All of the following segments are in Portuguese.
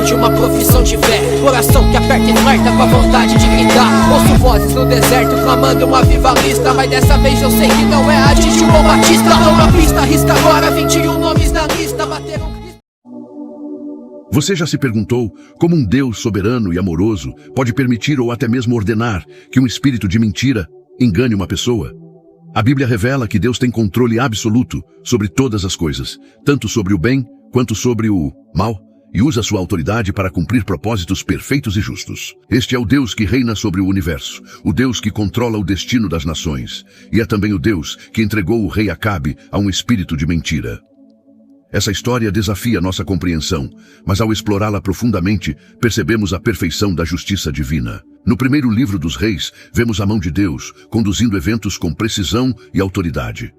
de uma profissão de fé. Coração que aperta e flerta com a vontade de gritar. Ouço vozes no deserto clamando uma avivalista, mas dessa vez eu sei que não é a de João Batista. Toma pista, arrisca agora 21 nomes na lista. Bateram. Você já se perguntou como um Deus soberano e amoroso pode permitir ou até mesmo ordenar que um espírito de mentira engane uma pessoa? A Bíblia revela que Deus tem controle absoluto sobre todas as coisas, tanto sobre o bem quanto sobre o mal, e usa sua autoridade para cumprir propósitos perfeitos e justos. Este é o Deus que reina sobre o universo, o Deus que controla o destino das nações, e é também o Deus que entregou o rei Acabe a um espírito de mentira. Essa história desafia nossa compreensão, mas ao explorá-la profundamente, percebemos a perfeição da justiça divina. No primeiro livro dos reis, vemos a mão de Deus, conduzindo eventos com precisão e autoridade.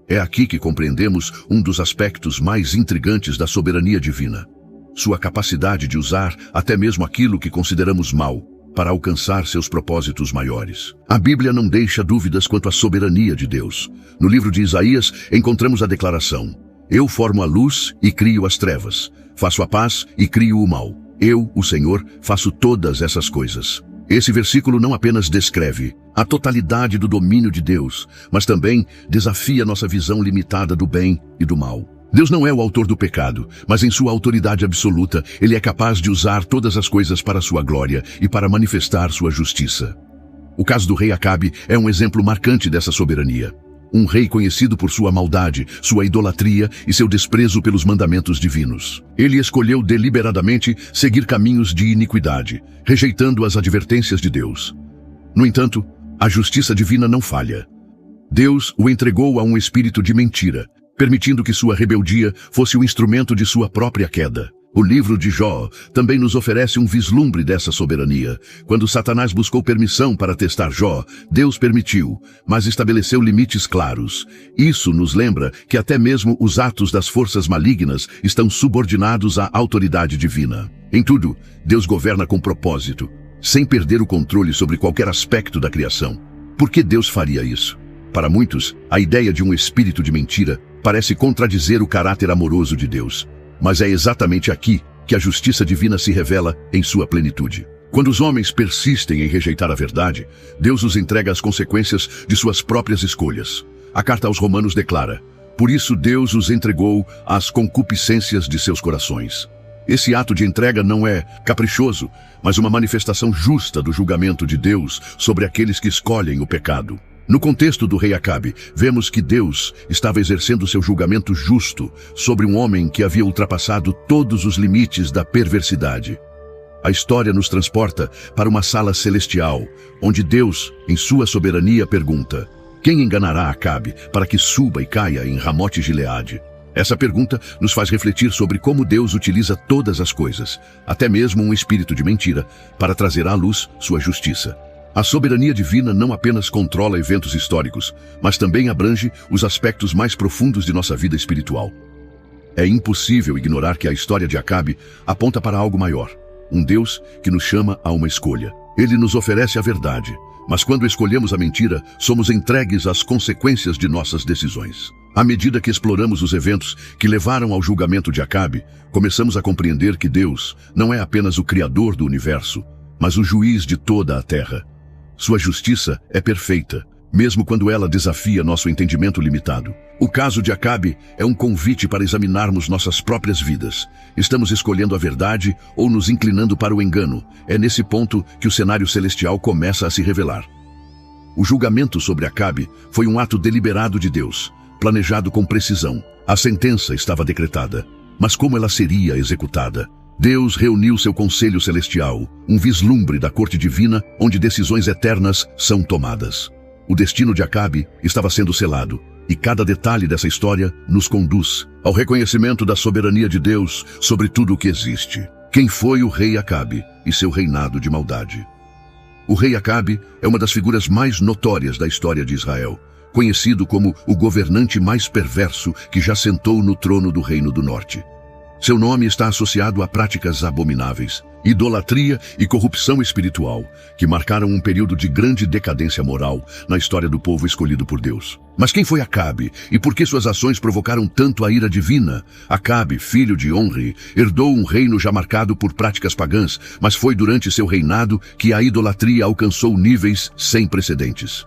É aqui que compreendemos um dos aspectos mais intrigantes da soberania divina. Sua capacidade de usar até mesmo aquilo que consideramos mal, para alcançar seus propósitos maiores. A Bíblia não deixa dúvidas quanto à soberania de Deus. No livro de Isaías, encontramos a declaração: eu formo a luz e crio as trevas, faço a paz e crio o mal. Eu, o Senhor, faço todas essas coisas. Esse versículo não apenas descreve a totalidade do domínio de Deus, mas também desafia nossa visão limitada do bem e do mal. Deus não é o autor do pecado, mas em sua autoridade absoluta, Ele é capaz de usar todas as coisas para sua glória e para manifestar sua justiça. O caso do rei Acabe é um exemplo marcante dessa soberania. Um rei conhecido por sua maldade, sua idolatria e seu desprezo pelos mandamentos divinos. Ele escolheu deliberadamente seguir caminhos de iniquidade, rejeitando as advertências de Deus. No entanto, a justiça divina não falha. Deus o entregou a um espírito de mentira, permitindo que sua rebeldia fosse o instrumento de sua própria queda. O livro de Jó também nos oferece um vislumbre dessa soberania. Quando Satanás buscou permissão para testar Jó, Deus permitiu, mas estabeleceu limites claros. Isso nos lembra que até mesmo os atos das forças malignas estão subordinados à autoridade divina. Em tudo, Deus governa com propósito, sem perder o controle sobre qualquer aspecto da criação. Por que Deus faria isso? Para muitos, a ideia de um espírito de mentira parece contradizer o caráter amoroso de Deus. Mas é exatamente aqui que a justiça divina se revela em sua plenitude. Quando os homens persistem em rejeitar a verdade, Deus os entrega às consequências de suas próprias escolhas. A carta aos Romanos declara: por isso Deus os entregou às concupiscências de seus corações. Esse ato de entrega não é caprichoso, mas uma manifestação justa do julgamento de Deus sobre aqueles que escolhem o pecado. No contexto do rei Acabe, vemos que Deus estava exercendo seu julgamento justo sobre um homem que havia ultrapassado todos os limites da perversidade. A história nos transporta para uma sala celestial, onde Deus, em sua soberania, pergunta: quem enganará Acabe para que suba e caia em Ramote Gileade? Essa pergunta nos faz refletir sobre como Deus utiliza todas as coisas, até mesmo um espírito de mentira, para trazer à luz sua justiça. A soberania divina não apenas controla eventos históricos, mas também abrange os aspectos mais profundos de nossa vida espiritual. É impossível ignorar que a história de Acabe aponta para algo maior, um Deus que nos chama a uma escolha. Ele nos oferece a verdade, mas quando escolhemos a mentira, somos entregues às consequências de nossas decisões. À medida que exploramos os eventos que levaram ao julgamento de Acabe, começamos a compreender que Deus não é apenas o Criador do universo, mas o juiz de toda a terra. Sua justiça é perfeita, mesmo quando ela desafia nosso entendimento limitado. O caso de Acabe é um convite para examinarmos nossas próprias vidas. Estamos escolhendo a verdade ou nos inclinando para o engano? É nesse ponto que o cenário celestial começa a se revelar. O julgamento sobre Acabe foi um ato deliberado de Deus, planejado com precisão. A sentença estava decretada, mas como ela seria executada? Deus reuniu seu conselho celestial, um vislumbre da corte divina onde decisões eternas são tomadas. O destino de Acabe estava sendo selado, e cada detalhe dessa história nos conduz ao reconhecimento da soberania de Deus sobre tudo o que existe. Quem foi o rei Acabe e seu reinado de maldade? O rei Acabe é uma das figuras mais notórias da história de Israel, conhecido como o governante mais perverso que já sentou no trono do Reino do Norte. Seu nome está associado a práticas abomináveis, idolatria e corrupção espiritual, que marcaram um período de grande decadência moral na história do povo escolhido por Deus. Mas quem foi Acabe e por que suas ações provocaram tanto a ira divina? Acabe, filho de Onri, herdou um reino já marcado por práticas pagãs, mas foi durante seu reinado que a idolatria alcançou níveis sem precedentes.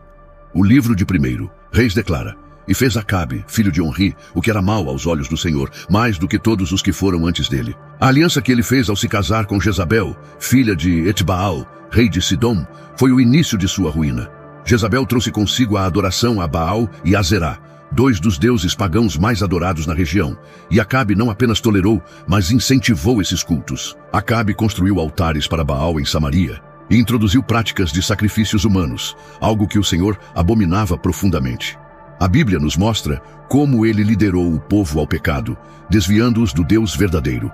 O livro de 1 Reis declara: "E fez Acabe, filho de Onri, o que era mal aos olhos do Senhor, mais do que todos os que foram antes dele. A aliança que ele fez ao se casar com Jezabel, filha de Etbaal, rei de Sidom, foi o início de sua ruína. Jezabel trouxe consigo a adoração a Baal e a Zerá, dois dos deuses pagãos mais adorados na região, e Acabe não apenas tolerou, mas incentivou esses cultos. Acabe construiu altares para Baal em Samaria e introduziu práticas de sacrifícios humanos, algo que o Senhor abominava profundamente. A Bíblia nos mostra como ele liderou o povo ao pecado, desviando-os do Deus verdadeiro.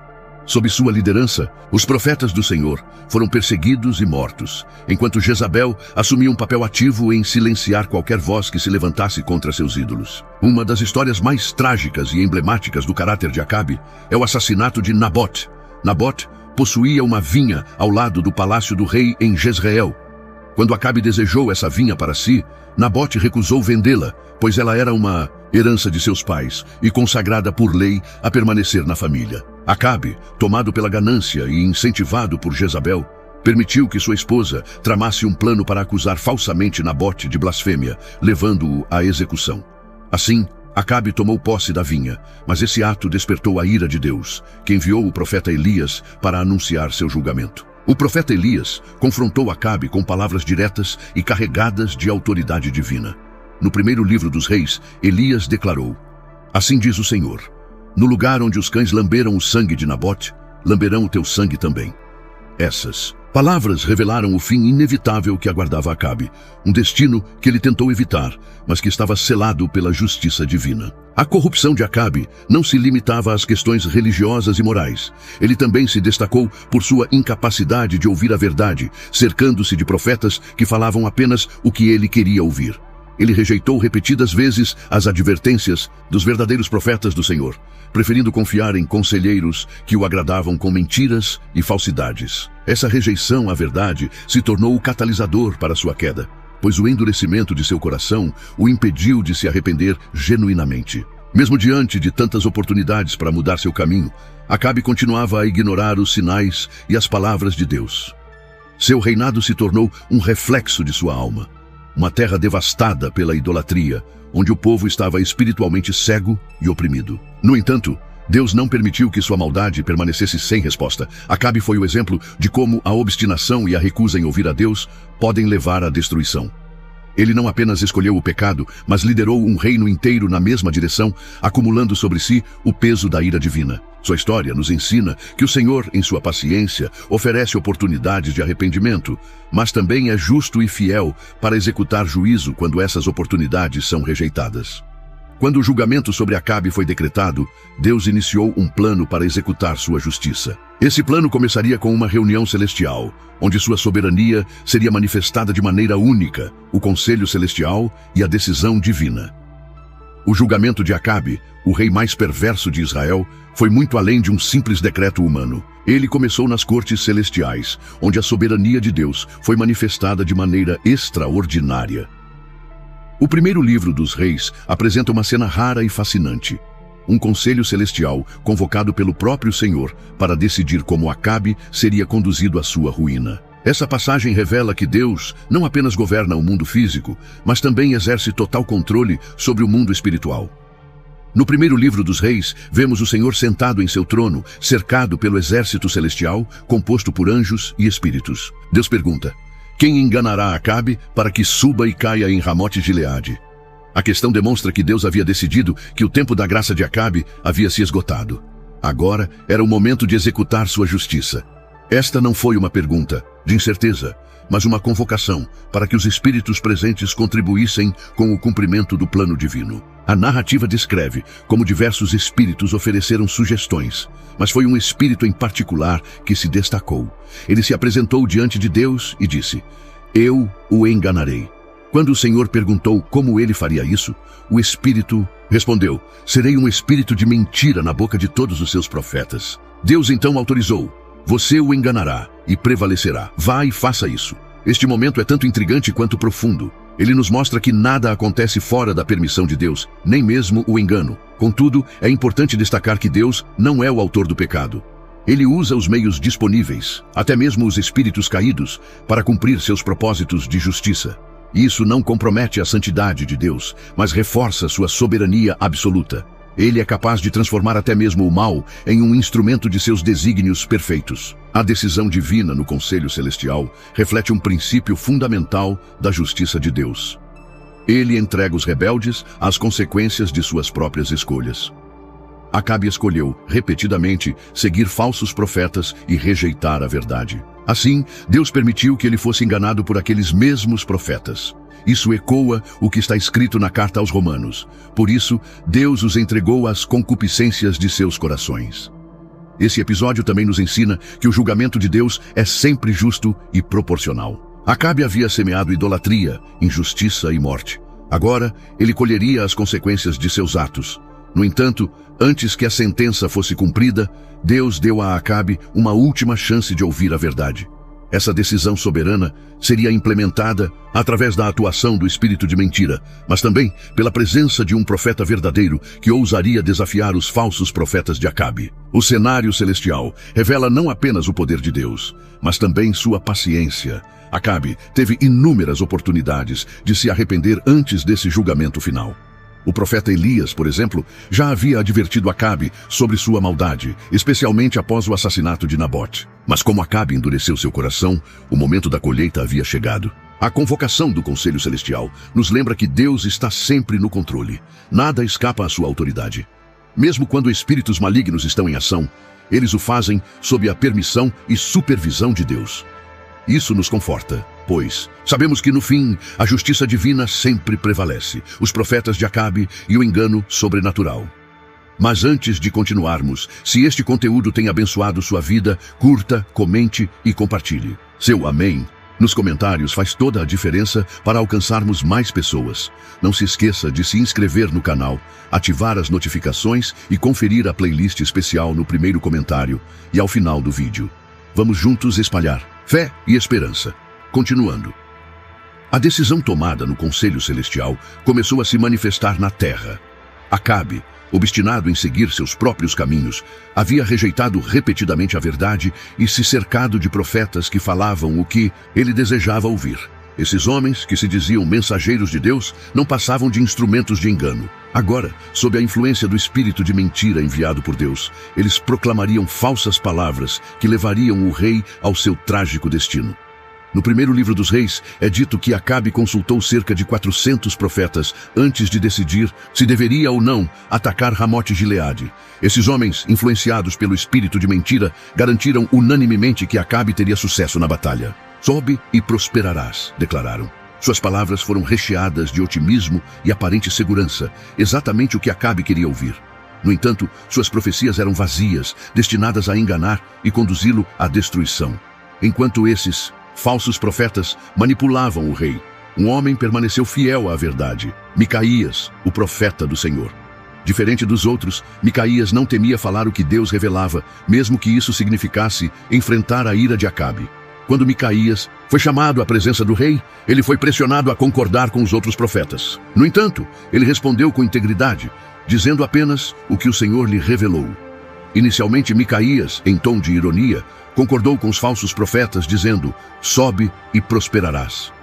Sob sua liderança, os profetas do Senhor foram perseguidos e mortos, enquanto Jezabel assumia um papel ativo em silenciar qualquer voz que se levantasse contra seus ídolos. Uma das histórias mais trágicas e emblemáticas do caráter de Acabe é o assassinato de Nabote. Nabote possuía uma vinha ao lado do palácio do rei em Jezreel. Quando Acabe desejou essa vinha para si, Nabote recusou vendê-la, pois ela era uma herança de seus pais e consagrada por lei a permanecer na família. Acabe, tomado pela ganância e incentivado por Jezabel, permitiu que sua esposa tramasse um plano para acusar falsamente Nabote de blasfêmia, levando-o à execução. Assim, Acabe tomou posse da vinha, mas esse ato despertou a ira de Deus, que enviou o profeta Elias para anunciar seu julgamento. O profeta Elias confrontou Acabe com palavras diretas e carregadas de autoridade divina. No primeiro livro dos Reis, Elias declarou: "Assim diz o Senhor, no lugar onde os cães lamberam o sangue de Nabote, lamberão o teu sangue também." Essas palavras revelaram o fim inevitável que aguardava Acabe, um destino que ele tentou evitar, mas que estava selado pela justiça divina. A corrupção de Acabe não se limitava às questões religiosas e morais. Ele também se destacou por sua incapacidade de ouvir a verdade, cercando-se de profetas que falavam apenas o que ele queria ouvir. Ele rejeitou repetidas vezes as advertências dos verdadeiros profetas do Senhor, preferindo confiar em conselheiros que o agradavam com mentiras e falsidades. Essa rejeição à verdade se tornou o catalisador para sua queda, pois o endurecimento de seu coração o impediu de se arrepender genuinamente. Mesmo diante de tantas oportunidades para mudar seu caminho, Acabe continuava a ignorar os sinais e as palavras de Deus. Seu reinado se tornou um reflexo de sua alma, uma terra devastada pela idolatria, onde o povo estava espiritualmente cego e oprimido. No entanto, Deus não permitiu que sua maldade permanecesse sem resposta. Acabe foi o exemplo de como a obstinação e a recusa em ouvir a Deus podem levar à destruição. Ele não apenas escolheu o pecado, mas liderou um reino inteiro na mesma direção, acumulando sobre si o peso da ira divina. Sua história nos ensina que o Senhor, em sua paciência, oferece oportunidades de arrependimento, mas também é justo e fiel para executar juízo quando essas oportunidades são rejeitadas. Quando o julgamento sobre Acabe foi decretado, Deus iniciou um plano para executar sua justiça. Esse plano começaria com uma reunião celestial, onde sua soberania seria manifestada de maneira única, o conselho celestial e a decisão divina. O julgamento de Acabe, o rei mais perverso de Israel, foi muito além de um simples decreto humano. Ele começou nas cortes celestiais, onde a soberania de Deus foi manifestada de maneira extraordinária. O primeiro livro dos Reis apresenta uma cena rara e fascinante. Um conselho celestial convocado pelo próprio Senhor para decidir como Acabe seria conduzido à sua ruína. Essa passagem revela que Deus não apenas governa o mundo físico, mas também exerce total controle sobre o mundo espiritual. No primeiro livro dos Reis, vemos o Senhor sentado em seu trono, cercado pelo exército celestial, composto por anjos e espíritos. Deus pergunta: quem enganará Acabe para que suba e caia em Ramote-Gileade? A questão demonstra que Deus havia decidido que o tempo da graça de Acabe havia se esgotado. Agora era o momento de executar sua justiça. Esta não foi uma pergunta de incerteza, mas uma convocação para que os espíritos presentes contribuíssem com o cumprimento do plano divino. A narrativa descreve como diversos espíritos ofereceram sugestões, mas foi um espírito em particular que se destacou. Ele se apresentou diante de Deus e disse: "Eu o enganarei." Quando o Senhor perguntou como ele faria isso, o espírito respondeu: "Serei um espírito de mentira na boca de todos os seus profetas." Deus então autorizou Você o enganará e prevalecerá. Vá e faça isso. Este momento é tanto intrigante quanto profundo. Ele nos mostra que nada acontece fora da permissão de Deus, nem mesmo o engano. Contudo, é importante destacar que Deus não é o autor do pecado. Ele usa os meios disponíveis, até mesmo os espíritos caídos, para cumprir seus propósitos de justiça. Isso não compromete a santidade de Deus, mas reforça sua soberania absoluta. Ele é capaz de transformar até mesmo o mal em um instrumento de seus desígnios perfeitos. A decisão divina no Conselho Celestial reflete um princípio fundamental da justiça de Deus. Ele entrega os rebeldes às consequências de suas próprias escolhas. Acabe escolheu, repetidamente, seguir falsos profetas e rejeitar a verdade. Assim, Deus permitiu que ele fosse enganado por aqueles mesmos profetas. Isso ecoa o que está escrito na carta aos Romanos. Por isso, Deus os entregou às concupiscências de seus corações. Esse episódio também nos ensina que o julgamento de Deus é sempre justo e proporcional. Acabe havia semeado idolatria, injustiça e morte. Agora, ele colheria as consequências de seus atos. No entanto, antes que a sentença fosse cumprida, Deus deu a Acabe uma última chance de ouvir a verdade. Essa decisão soberana seria implementada através da atuação do espírito de mentira, mas também pela presença de um profeta verdadeiro que ousaria desafiar os falsos profetas de Acabe. O cenário celestial revela não apenas o poder de Deus, mas também sua paciência. Acabe teve inúmeras oportunidades de se arrepender antes desse julgamento final. O profeta Elias, por exemplo, já havia advertido Acabe sobre sua maldade, especialmente após o assassinato de Nabote. Mas como Acabe endureceu seu coração, o momento da colheita havia chegado. A convocação do Conselho Celestial nos lembra que Deus está sempre no controle. Nada escapa à sua autoridade. Mesmo quando espíritos malignos estão em ação, eles o fazem sob a permissão e supervisão de Deus. Isso nos conforta, pois sabemos que no fim a justiça divina sempre prevalece, os profetas de Acabe e o engano sobrenatural. Mas antes de continuarmos, se este conteúdo tem abençoado sua vida, curta, comente e compartilhe. Seu amém nos comentários faz toda a diferença para alcançarmos mais pessoas. Não se esqueça de se inscrever no canal, ativar as notificações e conferir a playlist especial no primeiro comentário e ao final do vídeo. Vamos juntos espalhar fé e esperança. Continuando. A decisão tomada no Conselho Celestial começou a se manifestar na terra. Acabe, obstinado em seguir seus próprios caminhos, havia rejeitado repetidamente a verdade e se cercado de profetas que falavam o que ele desejava ouvir. Esses homens, que se diziam mensageiros de Deus, não passavam de instrumentos de engano. Agora, sob a influência do espírito de mentira enviado por Deus, eles proclamariam falsas palavras que levariam o rei ao seu trágico destino. No primeiro livro dos reis, é dito que Acabe consultou cerca de 400 profetas antes de decidir se deveria ou não atacar Ramote-Gileade. Esses homens, influenciados pelo espírito de mentira, garantiram unanimemente que Acabe teria sucesso na batalha. Sobe e prosperarás, declararam. Suas palavras foram recheadas de otimismo e aparente segurança, exatamente o que Acabe queria ouvir. No entanto, suas profecias eram vazias, destinadas a enganar e conduzi-lo à destruição. Enquanto esses falsos profetas manipulavam o rei, um homem permaneceu fiel à verdade, Micaías, o profeta do Senhor. Diferente dos outros, Micaías não temia falar o que Deus revelava, mesmo que isso significasse enfrentar a ira de Acabe. Quando Micaías foi chamado à presença do rei, ele foi pressionado a concordar com os outros profetas. No entanto, ele respondeu com integridade, dizendo apenas o que o Senhor lhe revelou. Inicialmente, Micaías, em tom de ironia, concordou com os falsos profetas, dizendo: "Sobe e prosperarás."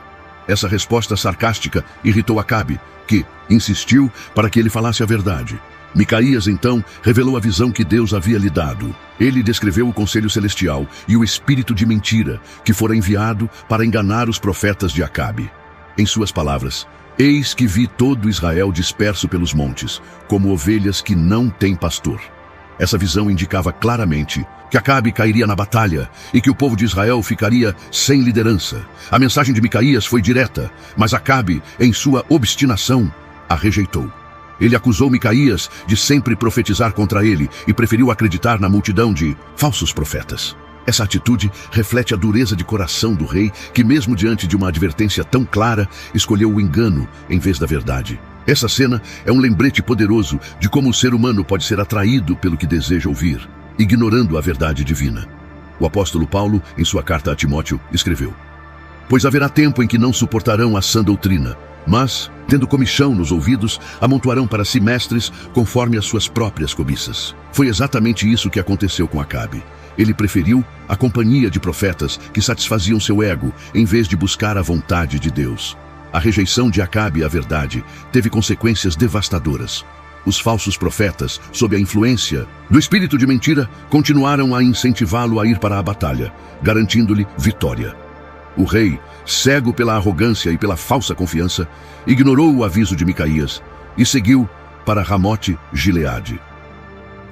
Essa resposta sarcástica irritou Acabe, que insistiu para que ele falasse a verdade. Micaías, então, revelou a visão que Deus havia lhe dado. Ele descreveu o Conselho Celestial e o espírito de mentira que fora enviado para enganar os profetas de Acabe. Em suas palavras: "Eis que vi todo Israel disperso pelos montes, como ovelhas que não têm pastor." Essa visão indicava claramente que Acabe cairia na batalha e que o povo de Israel ficaria sem liderança. A mensagem de Micaías foi direta, mas Acabe, em sua obstinação, a rejeitou. Ele acusou Micaías de sempre profetizar contra ele e preferiu acreditar na multidão de falsos profetas. Essa atitude reflete a dureza de coração do rei, que mesmo diante de uma advertência tão clara, escolheu o engano em vez da verdade. Essa cena é um lembrete poderoso de como o ser humano pode ser atraído pelo que deseja ouvir, ignorando a verdade divina. O apóstolo Paulo, em sua carta a Timóteo, escreveu: pois haverá tempo em que não suportarão a sã doutrina, mas, tendo comichão nos ouvidos, amontoarão para si mestres conforme as suas próprias cobiças. Foi exatamente isso que aconteceu com Acabe. Ele preferiu a companhia de profetas que satisfaziam seu ego, em vez de buscar a vontade de Deus. A rejeição de Acabe à verdade teve consequências devastadoras. Os falsos profetas, sob a influência do espírito de mentira, continuaram a incentivá-lo a ir para a batalha, garantindo-lhe vitória. O rei, cego pela arrogância e pela falsa confiança, ignorou o aviso de Micaías e seguiu para Ramote Gileade.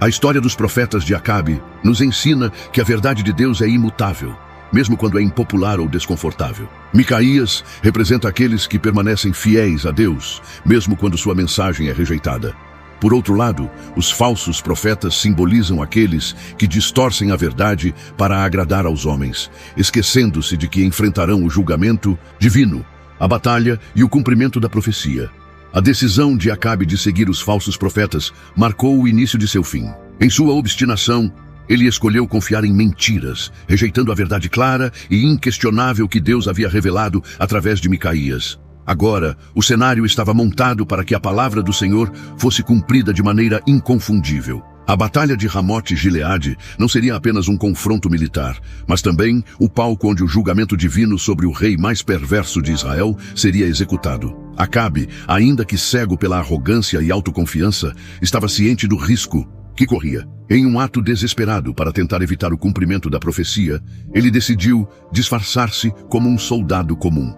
A história dos profetas de Acabe nos ensina que a verdade de Deus é imutável, mesmo quando é impopular ou desconfortável. Micaías representa aqueles que permanecem fiéis a Deus, mesmo quando sua mensagem é rejeitada. Por outro lado, os falsos profetas simbolizam aqueles que distorcem a verdade para agradar aos homens, esquecendo-se de que enfrentarão o julgamento divino, a batalha e o cumprimento da profecia. A decisão de Acabe de seguir os falsos profetas marcou o início de seu fim. Em sua obstinação, ele escolheu confiar em mentiras, rejeitando a verdade clara e inquestionável que Deus havia revelado através de Micaías. Agora, o cenário estava montado para que a palavra do Senhor fosse cumprida de maneira inconfundível. A batalha de Ramote Gileade não seria apenas um confronto militar, mas também o palco onde o julgamento divino sobre o rei mais perverso de Israel seria executado. Acabe, ainda que cego pela arrogância e autoconfiança, estava ciente do risco que corria. Em um ato desesperado para tentar evitar o cumprimento da profecia, ele decidiu disfarçar-se como um soldado comum.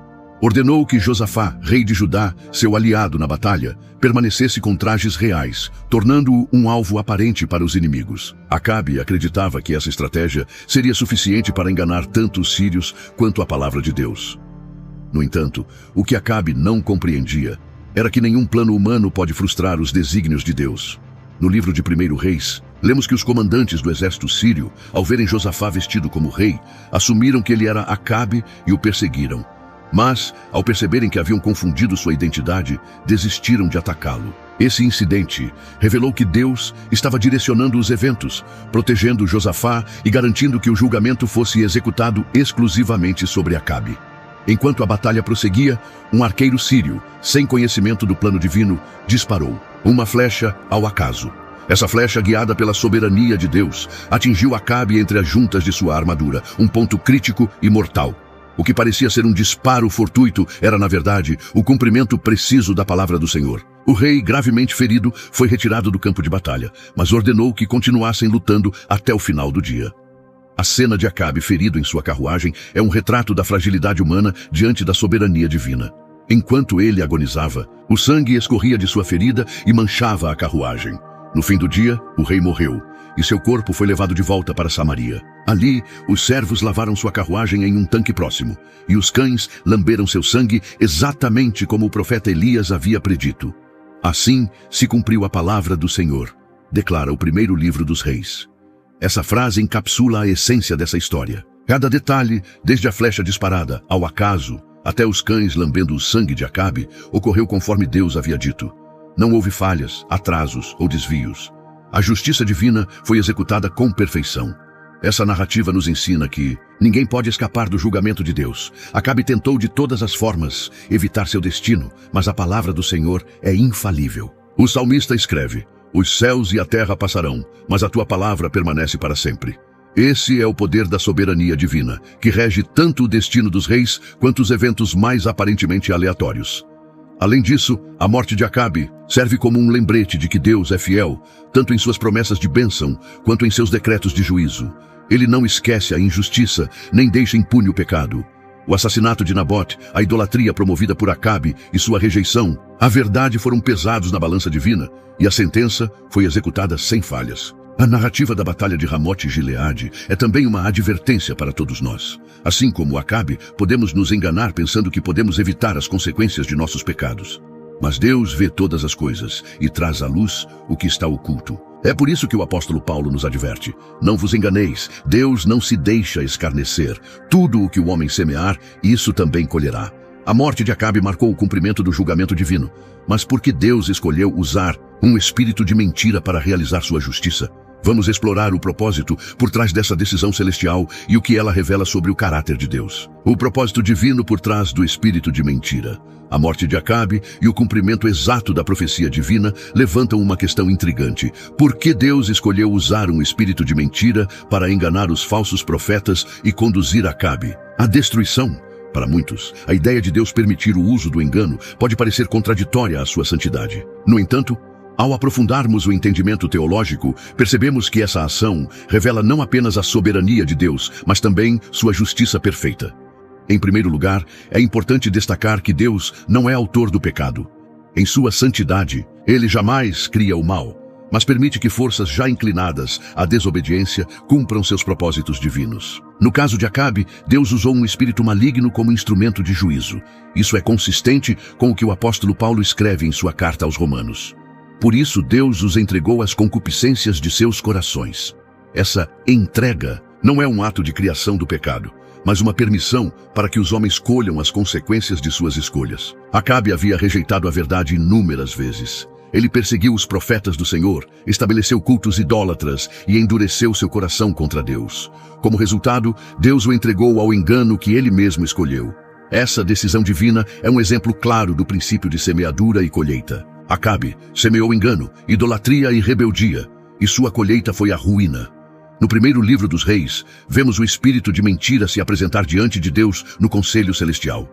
Ordenou que Josafá, rei de Judá, seu aliado na batalha, permanecesse com trajes reais, tornando-o um alvo aparente para os inimigos. Acabe acreditava que essa estratégia seria suficiente para enganar tanto os sírios quanto a palavra de Deus. No entanto, o que Acabe não compreendia era que nenhum plano humano pode frustrar os desígnios de Deus. No livro de 1 Reis, lemos que os comandantes do exército sírio, ao verem Josafá vestido como rei, assumiram que ele era Acabe e o perseguiram. Mas, ao perceberem que haviam confundido sua identidade, desistiram de atacá-lo. Esse incidente revelou que Deus estava direcionando os eventos, protegendo Josafá e garantindo que o julgamento fosse executado exclusivamente sobre Acabe. Enquanto a batalha prosseguia, um arqueiro sírio, sem conhecimento do plano divino, disparou uma flecha ao acaso. Essa flecha, guiada pela soberania de Deus, atingiu Acabe entre as juntas de sua armadura, um ponto crítico e mortal. O que parecia ser um disparo fortuito era, na verdade, o cumprimento preciso da palavra do Senhor. O rei, gravemente ferido, foi retirado do campo de batalha, mas ordenou que continuassem lutando até o final do dia. A cena de Acabe ferido em sua carruagem é um retrato da fragilidade humana diante da soberania divina. Enquanto ele agonizava, o sangue escorria de sua ferida e manchava a carruagem. No fim do dia, o rei morreu, e seu corpo foi levado de volta para Samaria. Ali, os servos lavaram sua carruagem em um tanque próximo, e os cães lamberam seu sangue exatamente como o profeta Elias havia predito. Assim se cumpriu a palavra do Senhor, declara o primeiro livro dos reis. Essa frase encapsula a essência dessa história. Cada detalhe, desde a flecha disparada ao acaso, até os cães lambendo o sangue de Acabe, ocorreu conforme Deus havia dito. Não houve falhas, atrasos ou desvios. A justiça divina foi executada com perfeição. Essa narrativa nos ensina que ninguém pode escapar do julgamento de Deus. Acabe tentou de todas as formas evitar seu destino, mas a palavra do Senhor é infalível. O salmista escreve: os céus e a terra passarão, mas a tua palavra permanece para sempre. Esse é o poder da soberania divina, que rege tanto o destino dos reis quanto os eventos mais aparentemente aleatórios. Além disso, a morte de Acabe serve como um lembrete de que Deus é fiel, tanto em suas promessas de bênção quanto em seus decretos de juízo. Ele não esquece a injustiça, nem deixa impune o pecado. O assassinato de Nabote, a idolatria promovida por Acabe e sua rejeição, a verdade foram pesados na balança divina e a sentença foi executada sem falhas. A narrativa da batalha de Ramote Gileade é também uma advertência para todos nós. Assim como Acabe, podemos nos enganar pensando que podemos evitar as consequências de nossos pecados. Mas Deus vê todas as coisas e traz à luz o que está oculto. É por isso que o apóstolo Paulo nos adverte: não vos enganeis, Deus não se deixa escarnecer. Tudo o que o homem semear, isso também colherá. A morte de Acabe marcou o cumprimento do julgamento divino, mas porque Deus escolheu usar um espírito de mentira para realizar sua justiça? Vamos explorar o propósito por trás dessa decisão celestial e o que ela revela sobre o caráter de Deus. O propósito divino por trás do espírito de mentira. A morte de Acabe e o cumprimento exato da profecia divina levantam uma questão intrigante. Por que Deus escolheu usar um espírito de mentira para enganar os falsos profetas e conduzir Acabe à destruição? Para muitos, a ideia de Deus permitir o uso do engano pode parecer contraditória à sua santidade. No entanto, ao aprofundarmos o entendimento teológico, percebemos que essa ação revela não apenas a soberania de Deus, mas também sua justiça perfeita. Em primeiro lugar, é importante destacar que Deus não é autor do pecado. Em sua santidade, ele jamais cria o mal, mas permite que forças já inclinadas à desobediência cumpram seus propósitos divinos. No caso de Acabe, Deus usou um espírito maligno como instrumento de juízo. Isso é consistente com o que o apóstolo Paulo escreve em sua carta aos Romanos. Por isso, Deus os entregou às concupiscências de seus corações. Essa entrega não é um ato de criação do pecado, mas uma permissão para que os homens colham as consequências de suas escolhas. Acabe havia rejeitado a verdade inúmeras vezes. Ele perseguiu os profetas do Senhor, estabeleceu cultos idólatras e endureceu seu coração contra Deus. Como resultado, Deus o entregou ao engano que ele mesmo escolheu. Essa decisão divina é um exemplo claro do princípio de semeadura e colheita. Acabe semeou engano, idolatria e rebeldia, e sua colheita foi a ruína. No primeiro livro dos Reis, vemos o espírito de mentira se apresentar diante de Deus no conselho celestial.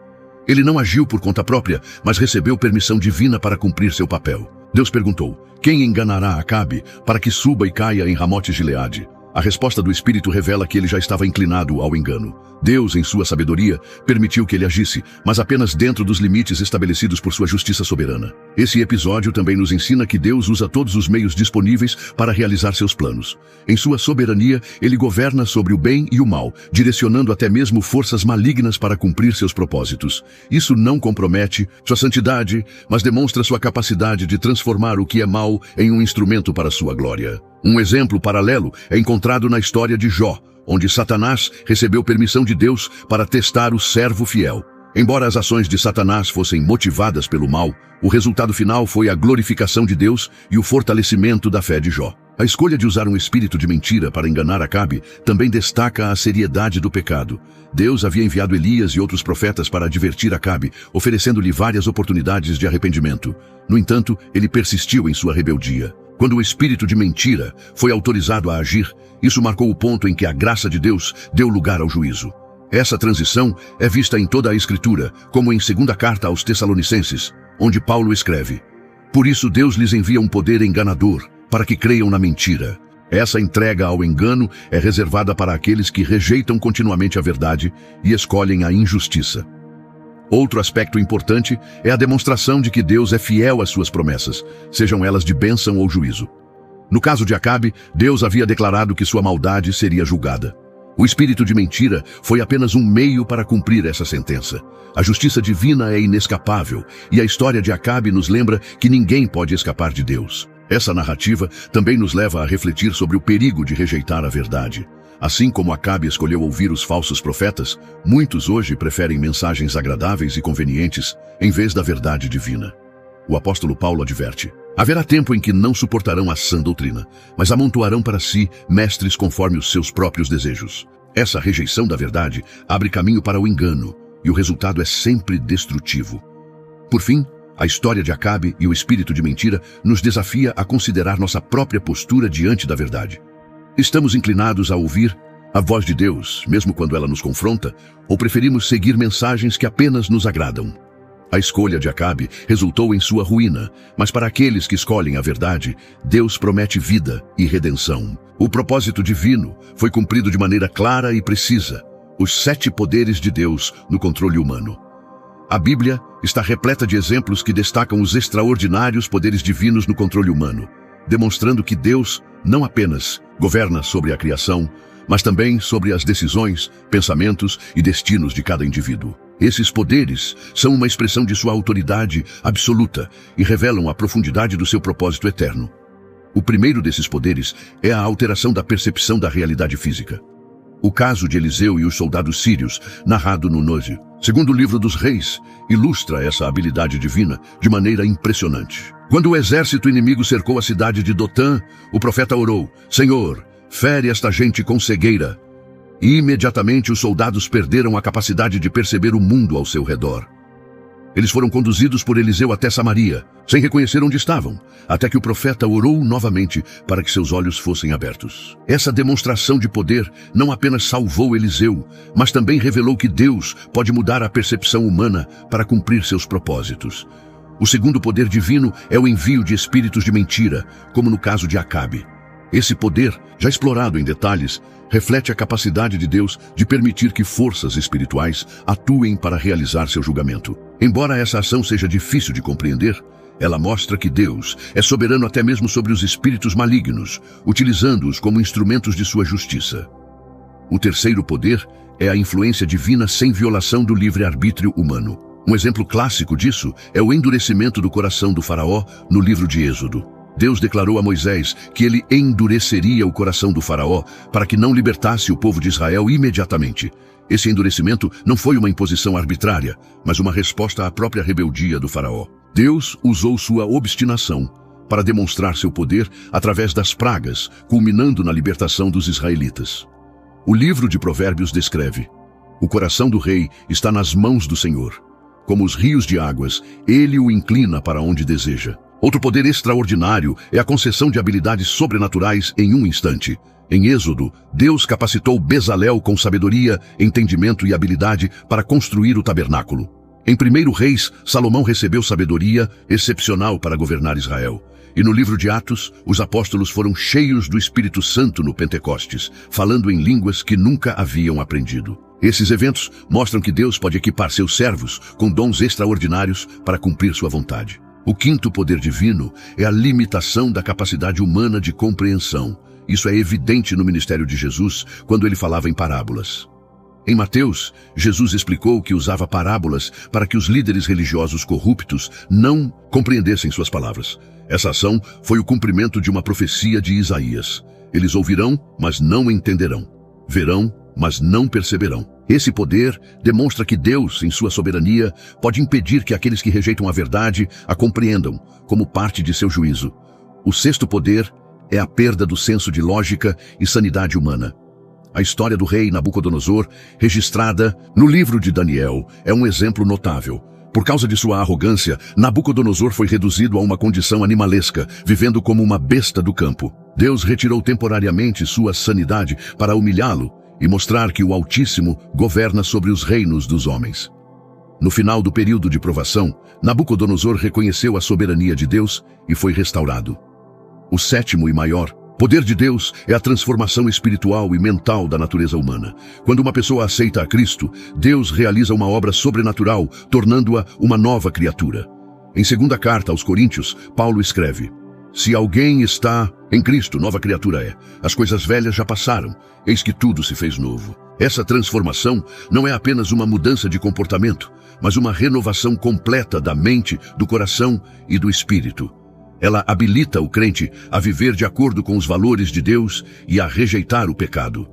Ele não agiu por conta própria, mas recebeu permissão divina para cumprir seu papel. Deus perguntou: quem enganará Acabe para que suba e caia em Ramote-Gileade? A resposta do Espírito revela que ele já estava inclinado ao engano. Deus, em sua sabedoria, permitiu que ele agisse, mas apenas dentro dos limites estabelecidos por sua justiça soberana. Esse episódio também nos ensina que Deus usa todos os meios disponíveis para realizar seus planos. Em sua soberania, ele governa sobre o bem e o mal, direcionando até mesmo forças malignas para cumprir seus propósitos. Isso não compromete sua santidade, mas demonstra sua capacidade de transformar o que é mal em um instrumento para sua glória. Um exemplo paralelo é encontrado na história de Jó, onde Satanás recebeu permissão de Deus para testar o servo fiel. Embora as ações de Satanás fossem motivadas pelo mal, o resultado final foi a glorificação de Deus e o fortalecimento da fé de Jó. A escolha de usar um espírito de mentira para enganar Acabe também destaca a seriedade do pecado. Deus havia enviado Elias e outros profetas para advertir Acabe, oferecendo-lhe várias oportunidades de arrependimento. No entanto, ele persistiu em sua rebeldia. Quando o espírito de mentira foi autorizado a agir, isso marcou o ponto em que a graça de Deus deu lugar ao juízo. Essa transição é vista em toda a Escritura, como em segunda carta aos Tessalonicenses, onde Paulo escreve: por isso Deus lhes envia um poder enganador, para que creiam na mentira. Essa entrega ao engano é reservada para aqueles que rejeitam continuamente a verdade e escolhem a injustiça. Outro aspecto importante é a demonstração de que Deus é fiel às suas promessas, sejam elas de bênção ou juízo. No caso de Acabe, Deus havia declarado que sua maldade seria julgada. O espírito de mentira foi apenas um meio para cumprir essa sentença. A justiça divina é inescapável, e a história de Acabe nos lembra que ninguém pode escapar de Deus. Essa narrativa também nos leva a refletir sobre o perigo de rejeitar a verdade. Assim como Acabe escolheu ouvir os falsos profetas, muitos hoje preferem mensagens agradáveis e convenientes em vez da verdade divina. O apóstolo Paulo adverte: haverá tempo em que não suportarão a sã doutrina, mas amontoarão para si mestres conforme os seus próprios desejos. Essa rejeição da verdade abre caminho para o engano, e o resultado é sempre destrutivo. Por fim, a história de Acabe e o espírito de mentira nos desafia a considerar nossa própria postura diante da verdade. Estamos inclinados a ouvir a voz de Deus, mesmo quando ela nos confronta, ou preferimos seguir mensagens que apenas nos agradam? A escolha de Acabe resultou em sua ruína, mas para aqueles que escolhem a verdade, Deus promete vida e redenção. O propósito divino foi cumprido de maneira clara e precisa: os 7 poderes de Deus no controle humano. A Bíblia está repleta de exemplos que destacam os extraordinários poderes divinos no controle humano, demonstrando que Deus não apenas governa sobre a criação, mas também sobre as decisões, pensamentos e destinos de cada indivíduo. Esses poderes são uma expressão de sua autoridade absoluta e revelam a profundidade do seu propósito eterno. O primeiro desses poderes é a alteração da percepção da realidade física. O caso de Eliseu e os soldados sírios, narrado no Número Segundo o livro dos Reis, ilustra essa habilidade divina de maneira impressionante. Quando o exército inimigo cercou a cidade de Dotã, o profeta orou: Senhor, fere esta gente com cegueira. E imediatamente os soldados perderam a capacidade de perceber o mundo ao seu redor. Eles foram conduzidos por Eliseu até Samaria, sem reconhecer onde estavam, até que o profeta orou novamente para que seus olhos fossem abertos. Essa demonstração de poder não apenas salvou Eliseu, mas também revelou que Deus pode mudar a percepção humana para cumprir seus propósitos. O segundo poder divino é o envio de espíritos de mentira, como no caso de Acabe. Esse poder, já explorado em detalhes, reflete a capacidade de Deus de permitir que forças espirituais atuem para realizar seu julgamento. Embora essa ação seja difícil de compreender, ela mostra que Deus é soberano até mesmo sobre os espíritos malignos, utilizando-os como instrumentos de sua justiça. O terceiro poder é a influência divina sem violação do livre-arbítrio humano. Um exemplo clássico disso é o endurecimento do coração do faraó no livro de Êxodo. Deus declarou a Moisés que ele endureceria o coração do faraó para que não libertasse o povo de Israel imediatamente. Esse endurecimento não foi uma imposição arbitrária, mas uma resposta à própria rebeldia do faraó. Deus usou sua obstinação para demonstrar seu poder através das pragas, culminando na libertação dos israelitas. O livro de Provérbios descreve: o coração do rei está nas mãos do Senhor. Como os rios de águas, ele o inclina para onde deseja. Outro poder extraordinário é a concessão de habilidades sobrenaturais em um instante. Em Êxodo, Deus capacitou Bezalel com sabedoria, entendimento e habilidade para construir o tabernáculo. Em 1 Reis, Salomão recebeu sabedoria excepcional para governar Israel. E no livro de Atos, os apóstolos foram cheios do Espírito Santo no Pentecostes, falando em línguas que nunca haviam aprendido. Esses eventos mostram que Deus pode equipar seus servos com dons extraordinários para cumprir sua vontade. O quinto poder divino é a limitação da capacidade humana de compreensão. Isso é evidente no ministério de Jesus, quando ele falava em parábolas. Em Mateus, Jesus explicou que usava parábolas para que os líderes religiosos corruptos não compreendessem suas palavras. Essa ação foi o cumprimento de uma profecia de Isaías. Eles ouvirão, mas não entenderão. Verão, mas não perceberão. Esse poder demonstra que Deus, em sua soberania, pode impedir que aqueles que rejeitam a verdade a compreendam, como parte de seu juízo. O sexto poder é a perda do senso de lógica e sanidade humana. A história do rei Nabucodonosor, registrada no livro de Daniel, é um exemplo notável. Por causa de sua arrogância, Nabucodonosor foi reduzido a uma condição animalesca, vivendo como uma besta do campo. Deus retirou temporariamente sua sanidade para humilhá-lo e mostrar que o Altíssimo governa sobre os reinos dos homens. No final do período de provação, Nabucodonosor reconheceu a soberania de Deus e foi restaurado. O sétimo e maior poder de Deus é a transformação espiritual e mental da natureza humana. Quando uma pessoa aceita a Cristo, Deus realiza uma obra sobrenatural, tornando-a uma nova criatura. Em segunda carta aos Coríntios, Paulo escreve: se alguém está em Cristo, nova criatura é. As coisas velhas já passaram, eis que tudo se fez novo. Essa transformação não é apenas uma mudança de comportamento, mas uma renovação completa da mente, do coração e do espírito. Ela habilita o crente a viver de acordo com os valores de Deus e a rejeitar o pecado.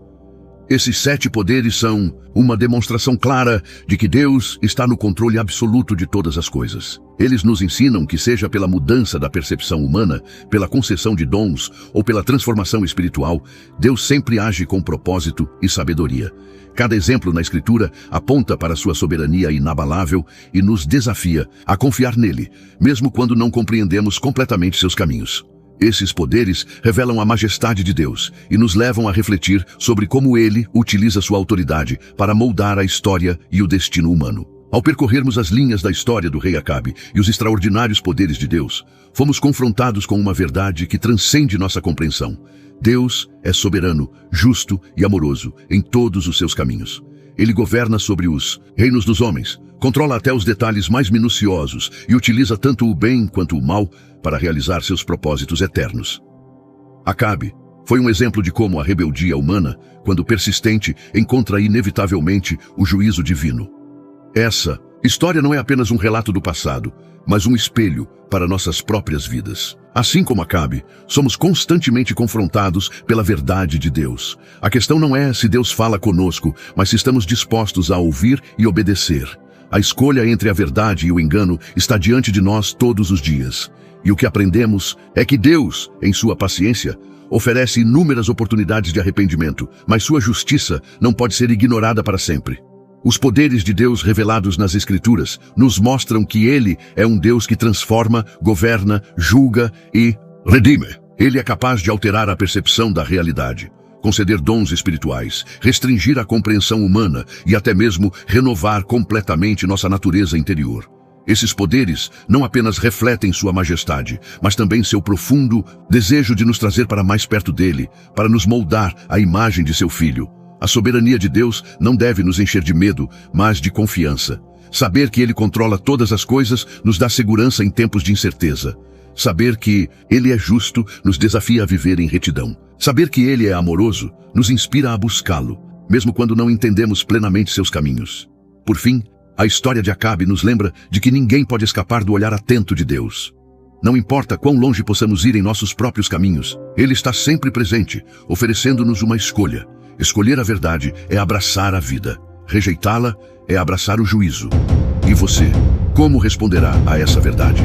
Esses 7 poderes são uma demonstração clara de que Deus está no controle absoluto de todas as coisas. Eles nos ensinam que, seja pela mudança da percepção humana, pela concessão de dons ou pela transformação espiritual, Deus sempre age com propósito e sabedoria. Cada exemplo na Escritura aponta para sua soberania inabalável e nos desafia a confiar nele, mesmo quando não compreendemos completamente seus caminhos. Esses poderes revelam a majestade de Deus e nos levam a refletir sobre como ele utiliza sua autoridade para moldar a história e o destino humano. Ao percorrermos as linhas da história do rei Acabe e os extraordinários poderes de Deus, fomos confrontados com uma verdade que transcende nossa compreensão. Deus é soberano, justo e amoroso em todos os seus caminhos. Ele governa sobre os reinos dos homens, controla até os detalhes mais minuciosos e utiliza tanto o bem quanto o mal para realizar seus propósitos eternos. Acabe foi um exemplo de como a rebeldia humana, quando persistente, encontra inevitavelmente o juízo divino. Essa história não é apenas um relato do passado, mas um espelho para nossas próprias vidas. Assim como Acabe, somos constantemente confrontados pela verdade de Deus. A questão não é se Deus fala conosco, mas se estamos dispostos a ouvir e obedecer. A escolha entre a verdade e o engano está diante de nós todos os dias. E o que aprendemos é que Deus, em sua paciência, oferece inúmeras oportunidades de arrependimento, mas sua justiça não pode ser ignorada para sempre. Os poderes de Deus revelados nas Escrituras nos mostram que Ele é um Deus que transforma, governa, julga e redime. Ele é capaz de alterar a percepção da realidade, conceder dons espirituais, restringir a compreensão humana e até mesmo renovar completamente nossa natureza interior. Esses poderes não apenas refletem sua majestade, mas também seu profundo desejo de nos trazer para mais perto dele, para nos moldar à imagem de seu Filho. A soberania de Deus não deve nos encher de medo, mas de confiança. Saber que Ele controla todas as coisas nos dá segurança em tempos de incerteza. Saber que Ele é justo nos desafia a viver em retidão. Saber que Ele é amoroso nos inspira a buscá-lo, mesmo quando não entendemos plenamente seus caminhos. Por fim, a história de Acabe nos lembra de que ninguém pode escapar do olhar atento de Deus. Não importa quão longe possamos ir em nossos próprios caminhos, Ele está sempre presente, oferecendo-nos uma escolha. Escolher a verdade é abraçar a vida. Rejeitá-la é abraçar o juízo. E você, como responderá a essa verdade?